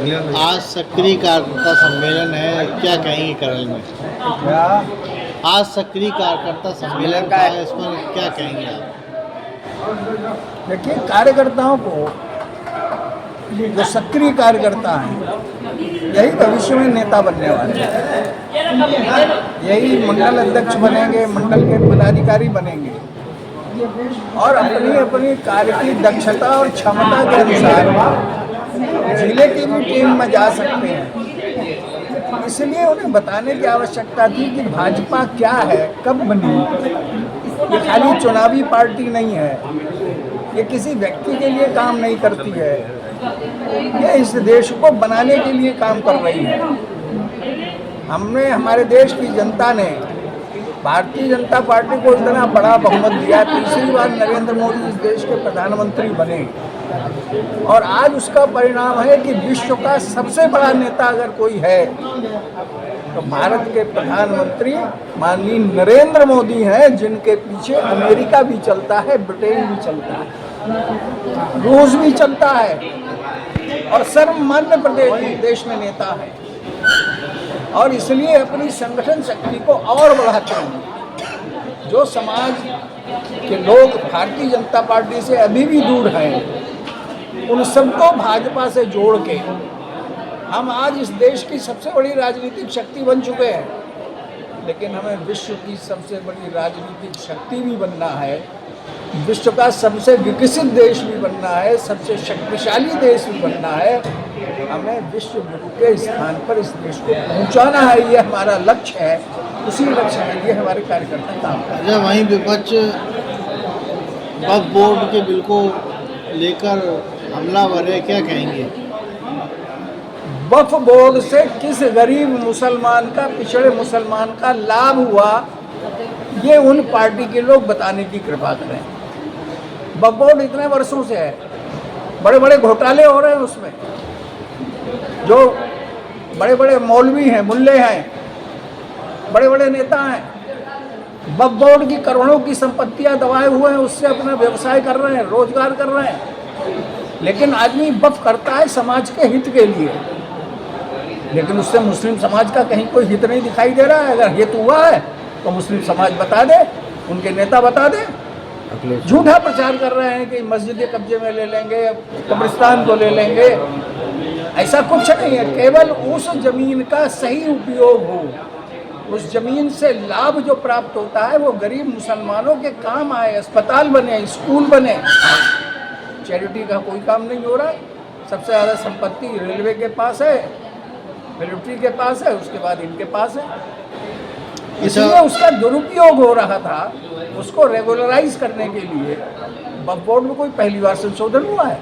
आज सक्रिय कार्यकर्ता सम्मेलन है, क्या कहेंगे करल में? क्या आज सक्रिय कार्यकर्ता सम्मेलन का है, इस पर क्या कहेंगे आप? देखिए, कार्यकर्ताओं को, जो सक्रिय कार्यकर्ता हैं, यही भविष्य में नेता बनने वाले हैं। यही मंडल अध्यक्ष बनेंगे, मंडल के पदाधिकारी बनेंगे और अपनी अपनी कार्य की दक्षता और क्षमता के अनुसार जिले की भी टीम में जा सकते हैं। इसलिए उन्हें बताने की आवश्यकता थी कि भाजपा क्या है, कब बनी। ये खाली चुनावी पार्टी नहीं है, ये किसी व्यक्ति के लिए काम नहीं करती है, ये इस देश को बनाने के लिए काम कर रही है। हमने, हमारे देश की जनता ने भारतीय जनता पार्टी को इतना बड़ा बहुमत दिया, तीसरी बार नरेंद्र मोदी इस देश के प्रधानमंत्री बने और आज उसका परिणाम है कि विश्व का सबसे बड़ा नेता अगर कोई है तो भारत के प्रधानमंत्री माननीय नरेंद्र मोदी हैं, जिनके पीछे अमेरिका भी चलता है, ब्रिटेन भी चलता है, रूस भी चलता है और सर्वमान्य देश में नेता है। और इसलिए अपनी संगठन शक्ति को और बढ़ाते हैं। जो समाज के लोग भारतीय जनता पार्टी से अभी भी दूर हैं, उन सबको भाजपा से जोड़ के हम आज इस देश की सबसे बड़ी राजनीतिक शक्ति बन चुके हैं। लेकिन हमें विश्व की सबसे बड़ी राजनीतिक शक्ति भी बनना है, विश्व का सबसे विकसित देश भी बनना है, सबसे शक्तिशाली देश भी बनना है। हमें विश्व गुरु के स्थान पर इस देश को पहुंचाना है, ये हमारा लक्ष्य है। उसी लक्ष्य के लिए हमारे कार्यकर्ता काम कर रहे हैं। वहीं विपक्ष वक्फ बोर्ड के बिल को लेकर हमलावर है, क्या कहेंगे? वक्फ बोर्ड से किस गरीब मुसलमान का, पिछड़े मुसलमान का लाभ हुआ, ये उन पार्टी के लोग बताने की कृपा करें। वक्फ बोर्ड इतने वर्षों से है, बड़े बड़े घोटाले हो रहे हैं उसमें, जो बड़े बड़े मौलवी हैं, मुल्ले हैं, बड़े बड़े नेता हैं, वक्फ बोर्ड की करोड़ों की संपत्तियां दबाए हुए हैं, उससे अपना व्यवसाय कर रहे हैं, रोजगार कर रहे हैं। लेकिन आदमी वक्फ करता है समाज के हित के लिए, लेकिन उससे मुस्लिम समाज का कहीं कोई हित नहीं दिखाई दे रहा है। अगर हित हुआ है तो मुस्लिम समाज बता दे, उनके नेता बता दे। झूठा प्रचार कर रहे हैं कि मस्जिदें कब्जे में ले लेंगे, कब्रिस्तान को ले लेंगे। ऐसा कुछ नहीं है, केवल उस जमीन का सही उपयोग हो, उस जमीन से लाभ जो प्राप्त होता है वो गरीब मुसलमानों के काम आए, अस्पताल बने, स्कूल बने। चैरिटी का कोई काम नहीं हो रहा है। सबसे ज़्यादा संपत्ति रेलवे के पास है, मिलिट्री के पास है, उसके बाद इनके पास है। इसलिए उसका दुरुपयोग हो रहा था। उसको रेगुलराइज करने के लिए वक्फ बोर्ड में कोई पहली बार संशोधन हुआ है?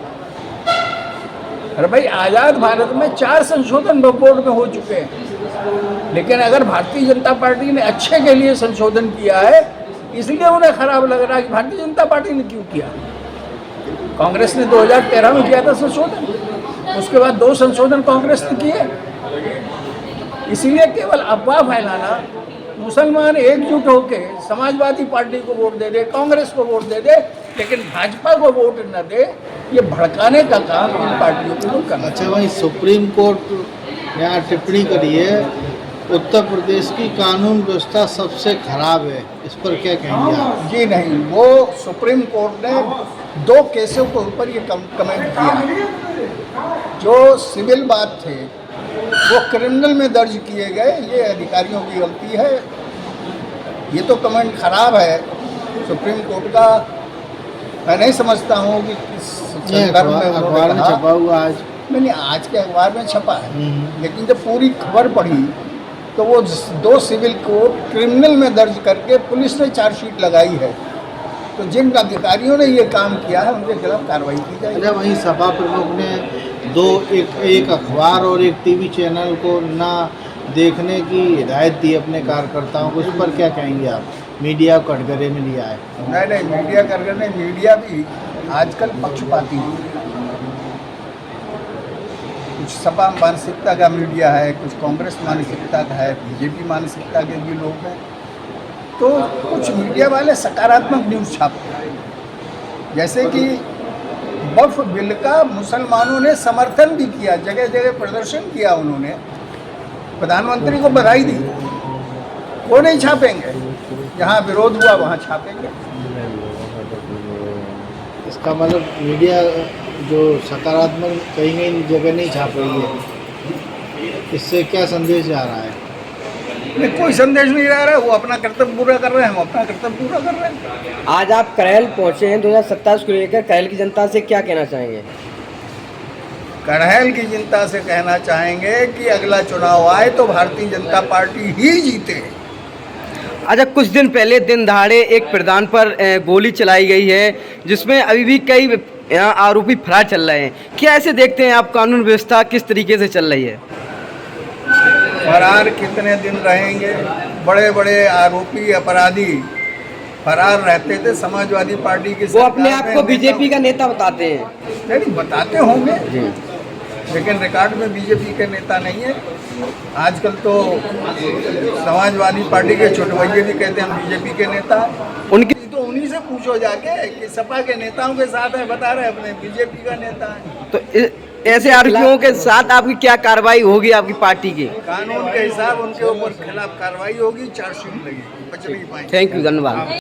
अरे भाई, आज़ाद भारत में 4 संशोधन वक्फ बोर्ड में हो चुके हैं। लेकिन अगर भारतीय जनता पार्टी ने अच्छे के लिए संशोधन किया है, इसलिए उन्हें खराब लग रहा है कि भारतीय जनता पार्टी ने क्यों किया। कांग्रेस ने 2013 में किया था संशोधन, उसके बाद 2 संशोधन कांग्रेस ने किए। इसीलिए केवल अफवाह फैलाना, मुसलमान एकजुट होकर समाजवादी पार्टी को वोट दे दे, कांग्रेस को वोट दे दे, लेकिन भाजपा को वोट न दे, ये भड़काने का काम इन पार्टियों को लोग करना। अच्छा, वहीं सुप्रीम कोर्ट ने यहाँ टिप्पणी करी है, उत्तर प्रदेश की कानून व्यवस्था सबसे खराब है, इस पर क्या कहेंगे आप? जी नहीं, वो सुप्रीम कोर्ट ने 2 केसों के ऊपर ये कमेंट किया। जो सिविल बात थे वो क्रिमिनल में दर्ज किए गए, ये अधिकारियों की गलती है। ये तो कमेंट खराब है सुप्रीम कोर्ट का। मैं नहीं समझता हूँ कि किस संदर्भ में अखबार में छपा हुआ आज नहीं, आज के अखबार में छपा है। लेकिन जब पूरी खबर पढ़ी तो वो 2 सिविल को क्रिमिनल में दर्ज करके पुलिस ने चार्जशीट लगाई है। तो जिन अधिकारियों ने ये काम किया है उनके खिलाफ कार्रवाई की जाएगी। अच्छा, वहीं सपा प्रमुख ने एक अखबार और एक टीवी चैनल को ना देखने की हिदायत दी अपने कार्यकर्ताओं को, इस पर क्या कहेंगे आप? मीडिया को कटघरे में लिया है। नहीं, मीडिया कटघरे नहीं, मीडिया भी आजकल पक्षपाती है। कुछ सपा मानसिकता का मीडिया है, कुछ कांग्रेस मानसिकता का है, बीजेपी मानसिकता के भी लोग हैं। तो कुछ मीडिया वाले सकारात्मक न्यूज़ छापते हैं, जैसे कि वक्फ बिल का मुसलमानों ने समर्थन भी किया, जगह जगह प्रदर्शन किया उन्होंने, प्रधानमंत्री को बधाई दी। वो नहीं छापेंगे, जहाँ विरोध हुआ वहाँ छापेंगे। इसका मतलब मीडिया जो सकारात्मक कहीं कहीं जगह नहीं छाप रही है, इससे क्या संदेश जा रहा है? नहीं, कोई संदेश नहीं रह रहा है। वो अपना कर्तव्य पूरा कर रहे हैं, हम अपना कर्तव्य पूरा कर रहे हैं। आज आप करैल पहुंचे हैं, 2027 को लेकर करैल की जनता से क्या कहना चाहेंगे? करहल की जनता से कहना चाहेंगे कि अगला चुनाव आए तो भारतीय जनता पार्टी ही जीते। अच्छा, कुछ दिन पहले दिन दहाड़े एक प्रधान पर गोली चलाई गई है, जिसमें अभी भी कई यहाँ आरोपी फरार चल रहे हैं। क्या ऐसे देखते हैं आप, कानून व्यवस्था किस तरीके से चल रही है? फरार कितने दिन रहेंगे? बड़े बड़े आरोपी अपराधी फरार रहते थे समाजवादी पार्टी की। वो अपने आप को बीजेपी का नेता बताते हैं। नहीं, बताते होंगे जी, लेकिन रिकॉर्ड में बीजेपी के नेता नहीं है। आजकल तो समाजवादी पार्टी के छोटे भैया भी कहते हैं हम बीजेपी के नेता हैं। उनकी तो उन्हीं से पूछो जाके कि सपा के नेताओं के साथ है, बता रहे अपने बीजेपी का नेता है। तो ऐसे आरोपियों के साथ आपकी क्या कार्रवाई होगी आपकी पार्टी की? कानून के हिसाब उनके ऊपर खिलाफ कार्रवाई होगी, चार्जशीट लगेगी, बच नहीं पाएंगे। थैंक यू, धन्यवाद।